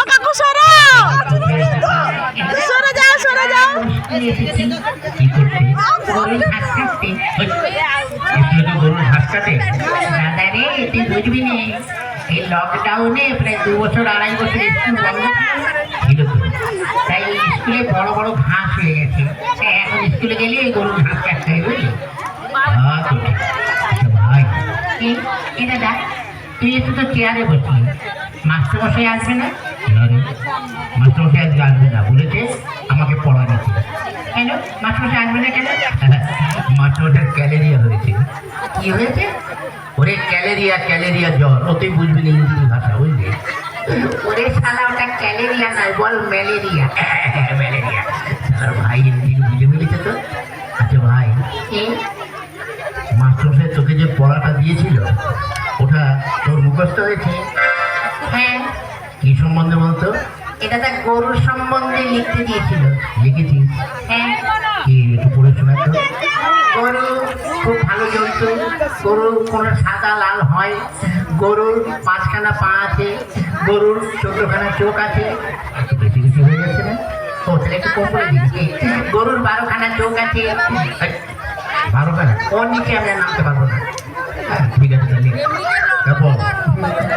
কাকু সরে যাও, সরে যাও। গরুর ঘাস কাটে দাদা রে, তুই বুঝবি না, এই লকডাউনে প্রায় 2 বছর 2.5 বছর স্কুল বন্ধ ছিল তো, তাই স্কুলে বড় বড় ঘাস হয়ে গেছে। এখন স্কুলে গেলে গরুর ঘাস কাটতে হয়, বুঝলি? ভাই এই দাদা, তুই একটু তো চেয়ারে বসলি, মাস্টারমশাই আসবে না? মাস্টারমশাই আজকে আসবে না বলেছে, আমাকে পড়া দিচ্ছে। কেন মাস্টারমশাই আসবে না কেন? মাস্টারমশাই ক্যালেরিয়া হয়েছে। কি হয়েছে? ওরে ক্যালেরিয়া, ক্যালেরিয়া জ্বর। ও তুই বুঝবি না ইংরেজি ভাষা, বুঝলি? ওরে শালা, ওটা ক্যালেরিয়া নয়, বল ম্যালেরিয়া। ম্যালেরিয়া। ভাই ইংরেজি বুঝে ফেলেছে তো। আচ্ছা ভাই, মাস্টারমশাই তোকে যে পড়াটা দিয়েছিল ওটা তোর মুখস্থ হয়েছে? হ্যাঁ। কি সম্বন্ধে বলতো? এটা তো গরুর সম্বন্ধে লিখতে দিয়েছিল। লিখেছিস? হ্যাঁ। কি একটু পড়ে শোনা তো। গরু খুব ভালো জন্তু। গরুর কোনো সাদা লাল হয়। গরুর 5খানা পা আছে। গরুর 14খানা চোখ আছে। একটু বেশি কিছু হয়ে যাচ্ছে না? ও তাহলে একটু কম করে দিচ্ছি। গরুর 12খানা চোখ আছে। 12খানা? ওর নিচে আমরা নামতে পারবো না। ঠিক আছে তাহলে। তারপর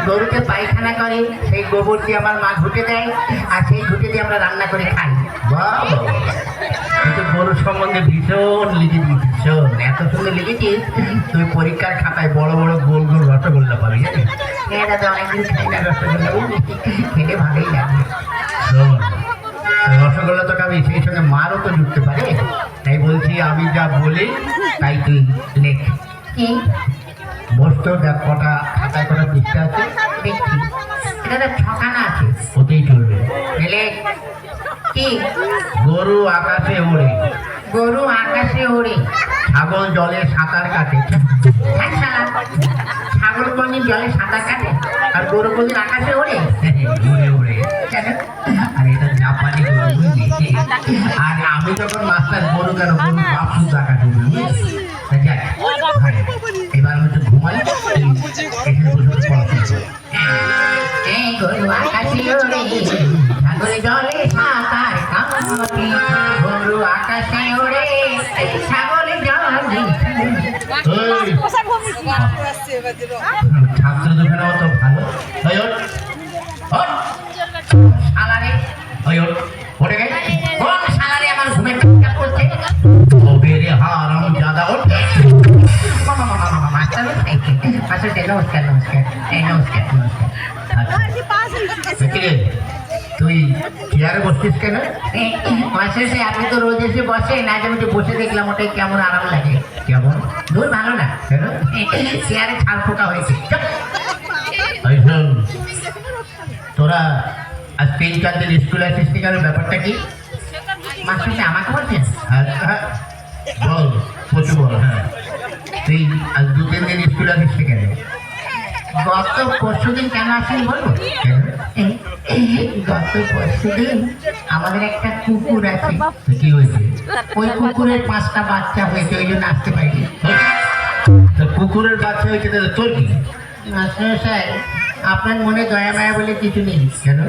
গরুকে পায়খানা করে, সেই গোবর দিয়ে আমার মা ঘুটে দেয়, আর সেই ঘুটে দিয়ে আমরা রান্না করে খাই। বাহ, কিন্তু গরুর সম্বন্ধে ভীষণ লিখেছিস, ভীষণ। এত সুন্দর লিখেছিস, তুই পরীক্ষার খাতায় বড় বড় গোল গোল রসগোল্লা পাবি, জানিস? হ্যাঁ দাদা, অনেকদিন খাই না রসগোল্লা, খেতে ভালোই লাগে। শোন, রসগোল্লা তো খাবি, সেই সঙ্গে মারও তো ঢুকতে পারে। তাই বলছি, আমি যা বলি তাই তুই লেখ। কি বসতো? দেখ কটা খাতায় কটা পৃষ্ঠা আছে দেখছি। এটা তো 6খানা আছে। ওতেই চলবে। কি? গরু আকাশে ওড়ে। গরু আকাশে ওড়ে। ছাগল জলে সাঁতার কাটে। ছাগল কোনদিন জলে সাঁতার কাটে? আর গরু কোনদিন আকাশে ওড়ে? ওড়ে ওড়ে। আর এটা জাপানি গরু, বুঝলি? আর আমি যখন মাস্টার, গরু কেন, গরু বাপ শুধু আকাশে উঠবে, বুঝলি? এবার আমি তো ঘুমাই, গরু আকাশে ওড়ে, ছাগল জলে সাঁতার কাটে। গরু আকাশে ওড়ে, ছাগল জলে। ছাত্র দুখানা অত ভালো। সালারে ওঠে গে, কোন সালারে আমার ঘুমের ডিস্টার্ব করছে? ও বেরে হারাম জাদা, ওঠ। নমস্কার, নমস্কার, নমস্কার, নমস্কার। তুই চেয়ারে বসছিস কেন? মাস্টার, আপনি তো রোজ এসে বসে না, আমি তো বসে দেখলাম, ওটাই কেমন আরাম লাগে। কেমন? দূর ভালো না কেন? চেয়ারে ছাড় ফোটা হয়েছে। তোরা আজ 3-4 দিন স্কুলে আসিস নি কেন? ব্যাপারটা কি? মাস্টার আমাকে বলছেন? বল, প্রচুর বল। হ্যাঁ, তুই আজ 2-3 দিন স্কুলে আসিস নি কেন? গত পরশুদিন কেন আসেন বলবো? গত পরশুদিন আমাদের একটা কুকুর আছে। কি হয়েছে? ওই কুকুরের 5টা বাচ্চা হয়েছে, ওই জন্য আসতে পারিনি। কুকুরের বাচ্চা হয়েছে, তাহলে তোর কি? মাস্টার সাহেব, আপনার মনে দয়া মায়া বলে কিছু নেই। কেন?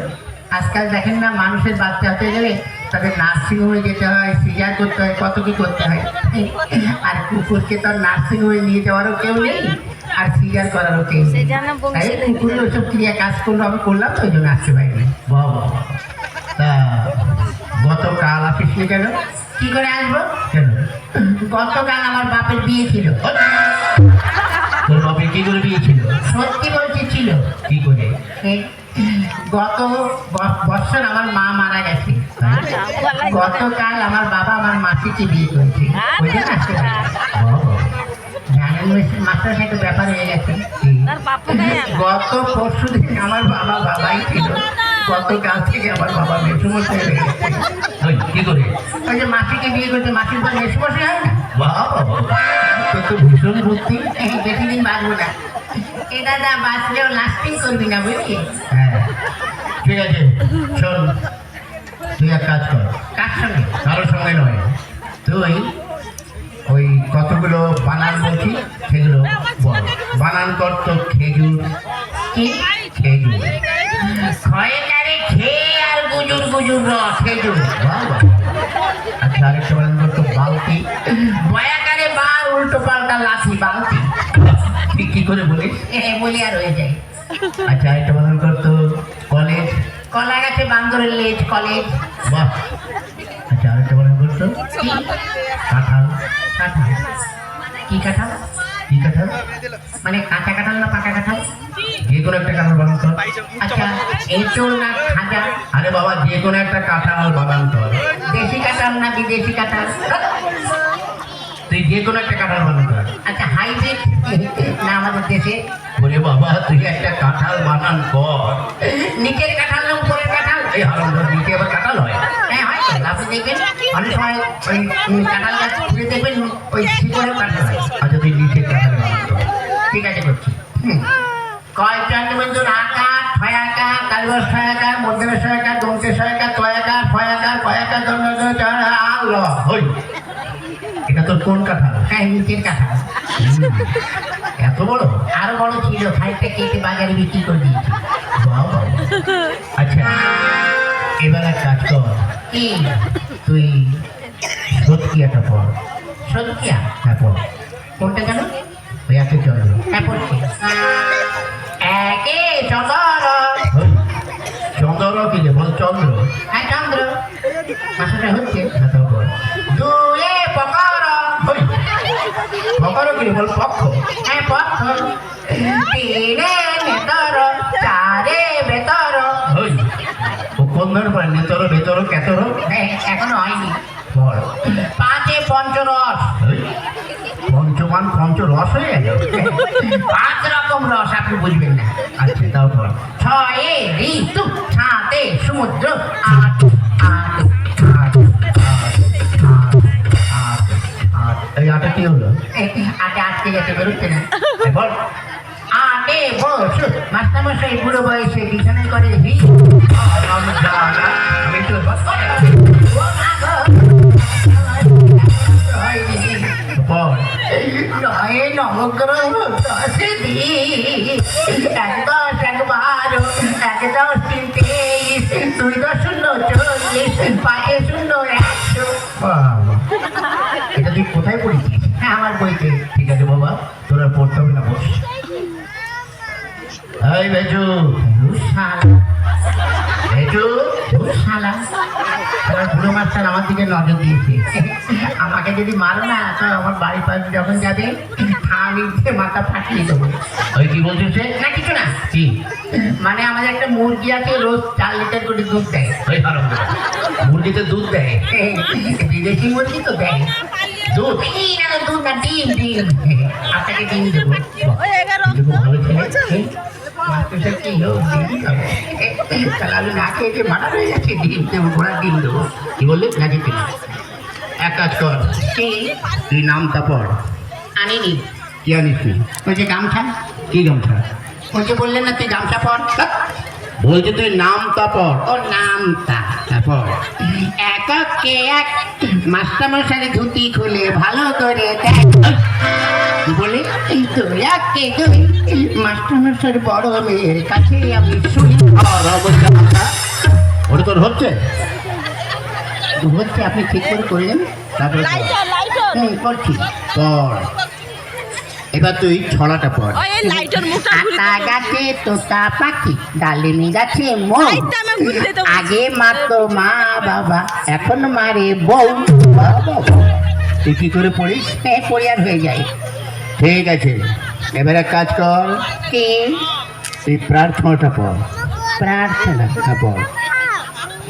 আজকাল দেখেন না, মানুষের বাচ্চা হতে গেলে তাদের নার্সিংহোমে যেতে হয়, সিজার করতে হয়, কত কি করতে হয়। আর কুকুরকে তো নার্সিংহোমে নিয়ে যাওয়ারও কেউ নেই, আর সিজার করারও কেউ নেই। তাই কুকুরের ওসব ক্রিয়া কাজ করলো, আমি করলাম তো, ওই জন্য আসতে পারিনি। বাবা, তা গতকাল আসিস নি কেন? কি করে আসবো? কেন? গতকাল আমার বাপের বিয়ে ছিল। তোর বাপের কি করে বিয়ে ছিল? সত্যি বলছি ছিল। কি করে? গত বছর আমার মা মারা গেছে, গতকাল আমার বাবা আমার মাসিকে বিয়ে করেছে, ওই জন্য আসতে পারে। মাস্টার সাথে ব্যাপার হয়ে গেছে। গত পরশু দিন আমার বাবা বাবাই ছিল, গতকাল থেকে আমার বাবা মেসুমশাই হয়ে গেছে। কি করে? ওই যে মাসিকে বিয়ে করছে, মাসির পর মেসুমশাই হয় না? বাবা, তোর তো ভীষণ বুদ্ধি। বেশি দিন বাঁচবো না। এ দাদা, বাঁচলেও লাস্টিং করবি না, বুঝলি? হ্যাঁ, ঠিক আছে। শোন, তুই এক কাজ কর। কার সঙ্গে? কারোর সঙ্গে নয়। তুই ওই কতগুলো বানান বলছি, সেগুলো বল। বানান কর তো। খেজুর। কি? খেজুর। খয়কারে খেয়ে আর গুজুর গুজুর রস খেজুর। আচ্ছা আরেকটা বলেন তো, বালতি। বয়াকারে বার উল্টো পাল্টা লাঠি বালতি। ঠিক কি করে বলিস? বলি আর হয়ে যায়। আচ্ছা আরেকটা বলেন তো, কলেজ। কলা গাছে বান্দরের লেজ কলেজ। বাহ। আচ্ছা আরেকটা বলেন তো, কাঁঠাল। কাঁঠাল কি কাঁঠাল? কি কাঁঠাল মানে কাঁচা কাঁঠাল না পাকা কাঁঠাল? যে কোনো একটা কাঁঠাল বানান তো। আচ্ছা এঁচোড় না খাজা? আরে বাবা যে কোনো একটা কাঁঠাল বানান তো। দেশি কাঁঠাল না বিদেশি কাঁঠাল? তুই যে কোনো একটা কাঁঠাল বানান তো। আচ্ছা হাইব্রিড না আমাদের দেশে? ওরে বাবা তুই একটা কাঁঠাল বানান কর। নিচের কাঁঠাল না উপরের কাঁঠাল? এই হারামজাদা নিচে আবার কাঁঠাল হয়? হ্যাঁ হয় তো। আপনি দেখবেন অনেক সময় ওই কাঁঠাল গাছ ঘুরে দেখবেন ওই শিকড়েও কাঁঠাল হয়। আচ্ছা তুই নিচের কাঁঠাল বানান তো। ঠিক আছে করছি। কয়টার আকার ছয়াকার কালবর ছয়াকার মধ্যমের ছয়াকার দমকের ছয়াকার তয়াকার ছয়াকার কয়াকার হই। এটা তোর কোন কাঁঠাল? হ্যাঁ নিচের কাঁঠাল। এত বড়? আরো বড় ছিল, খাইতে কেটে বাজারে বিক্রি করে দিয়েছি। আচ্ছা এবার এক কাজ কর, কি তুই সৎকিয়াটা পড়। সৎকিয়া? হ্যাঁ পড়। কোনটা জানো? ওই একে চন্দ্র। হ্যাঁ পড়ছি। একে চন্দ্র। চন্দ্র কি রে? বল চন্দ্র। হ্যাঁ চন্দ্র। ভাষাটা হচ্ছে দুয়ে পকর। পকর কি রে? বল পক্ষ। হ্যাঁ পক্ষ। তিনে নেতর চারে বেতর। ও কোন ধরনের পড়ে? নেতর বেতর কেতর? হ্যাঁ এখনো হয়নি। বল। পাঁচে পঞ্চরস। পঞ্চমান পঞ্চরস হয়ে গেল? 5 রকম রস আপনি বুঝবেন না। আচ্ছা তাও বল। 6 ঋতু, 7 সমুদ্র, 8 এই 8 কি হলো? 8 আটকে গেছে, বেরোচ্ছে না। বল। 8 বছর মাস্টারমশাই বুড়ো বয়সে বিছানায় করে আমি তো নয় নবগ্রহ 10 দিন 1 10 1 12 1 10 3 23 2 10 0 40 5 0 100। এটা তুই কোথায় পড়েছিস? হ্যাঁ আমার বইতে। ঠিক আছে বাবা তোরা পড়তে হবে না, বস। এই বেজু শালা আমার বুড়ো মাস্টার আমার দিকে নজর দিয়েছে। আমাকে যদি মারো না তো আমার বাড়ির পাশে যখন যাবে আমি মাথা ফাটিয়ে দেবো। ওই কি বলছিস? না কিছু না। কি মানে আমাদের একটা মুরগি আছে, রোজ 4 লিটার করে দুধ দেয়। ওই মুরগিতে দুধ দেয়? বিদেশি মুরগি তো দেয় দুধ। না দুধ না, ডিম। ডিম আপনাকে ডিম দেবো। ভালো ছেলে আমি না খেয়ে মারা হয়ে যাচ্ছে। ডিম দেবো, ঘোড়ার ডিম দেবো। কি বললি? না যেতে এক কাজ কর, তুই নামটা পড়। আনিনি। কি আনিস তুই? ওই যে গামছা। কি গামছা? ওই যে বললেন না তুই গামছা পড়। বলছে তুই নামটা পড়। ও নামটা পড়। এককে এক মাস্টারমশাই ধুতি খুলে ভালো করে দেখ। বলে তুই একে দুই মাস্টারমশাই বড় মেয়ের কাছে আমি শুনি। ওটা তোর হচ্ছে? হচ্ছে আপনি ঠিক করে করলেন। তারপরে করছি পড়। এবার তুই ছড়াটা পড়। আতা গাছে তোতা পাখি, ডালিমি গাছে মৌ, আগে মারতো মা বাবা, এখন মারে বউ। তুই কি করে পড়িস? হ্যাঁ পড়ি আর হয়ে যায়। ঠিক আছে এবার এক কাজ কর, কি তুই প্রার্থনাটা পড়। প্রার্থনা পড়।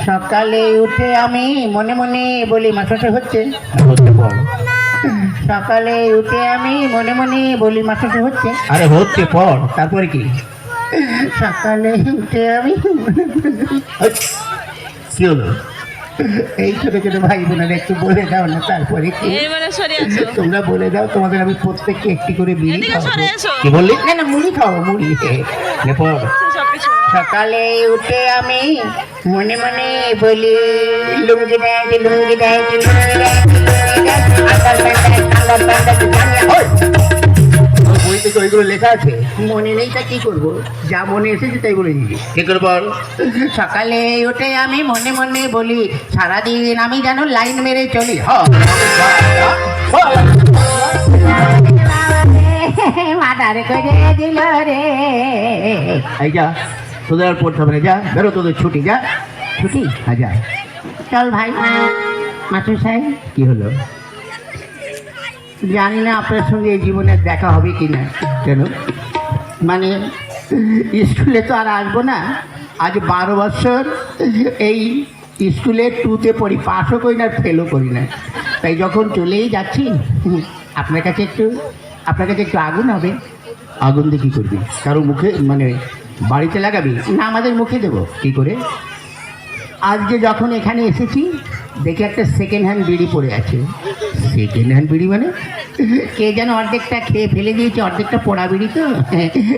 সকালে উঠে আমি মনে মনে বলি মাস্টার হচ্ছে। হচ্ছে পড়। সকালে উঠে আমি মনে মনে বলি মাস্টার হচ্ছে। আরে হচ্ছে পড়। তারপরে কি? সকালে উঠে আমি কি হলো? এই ছোট ছোট ভাই বোনেরা একটু বলে দাও না। তারপরে কি? তোমরা বলে দাও, তোমাদের আমি প্রত্যেককে একটি করে বিড়ি খাওয়াবো। কি বললি? না না মুড়ি খাওয়াবো, মুড়ি। পড়। সকালে উঠে আমি মনে মনে বলি লুঙ্গি দেয় লুঙ্গি দেয় বই দেখো ওইগুলো লেখা আছে। মনে নেই তা কি করবো, যা মনে এসেছে তাই বলে দিবি। কি করে বল? সকালে উঠে আমি মনে মনে বলি, সারাদিন আমি যেন লাইন মেরে চলি। মাথার করে দিল রে। এই যা, তোদের আর পড়তে হবে না, যা বেরো, তোদের ছুটি, যা ছুটি? হ্যাঁ যা। চল ভাই। মাস্টার সাহেব, কি হলো? জানি না আপনার সঙ্গে এই জীবনে দেখা হবে কি না। কেন? মানে স্কুলে তো আর আসবো না, আজ 12 বছর এই স্কুলে 2তে পড়ি, পাসও করি না ফেলও করি না। তাই যখন চলেই যাচ্ছি আপনার কাছে একটু আগুন হবে। আগুন দিয়ে কি করবি? কারো মুখে মানে বাড়িতে লাগাবি? না, আমাদের মুখে দেবো। কি করে? আজকে যখন এখানে এসেছি দেখি একটা সেকেন্ড হ্যান্ড বিড়ি পড়ে আছে। সেকেন্ড হ্যান্ড বিড়ি মানে? কে যেন অর্ধেকটা খেয়ে ফেলে দিয়েছে, অর্ধেকটা পোড়া বিড়ি তো।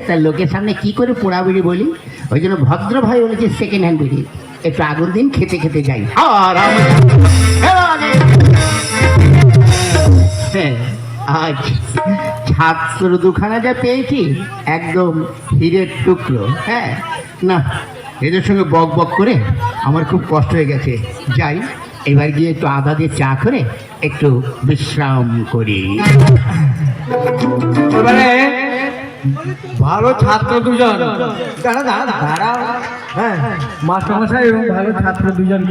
তার লোকের সামনে কি করে পোড়া বিড়ি বলি, ওই জন্য ভদ্রভাবে বলেছে সেকেন্ড হ্যান্ড বিড়ি। একটু আগুন দিন, খেতে খেতে যাই। আর হ্যাঁ, আজ ছাত্র দুখানা যা পেয়েছি একদম হীরের টুকরো। হ্যাঁ না, এদের সঙ্গে বক বক করে আমার খুব কষ্ট হয়ে গেছে। যাই, এবার গিয়ে একটু আদা দিয়ে চা করে একটু বিশ্রাম করি। এবারে ভালো ছাত্র দুজন, দাঁড়া, হ্যাঁ, মাস্টারমশাই এবং ভালো ছাত্র দুজনকে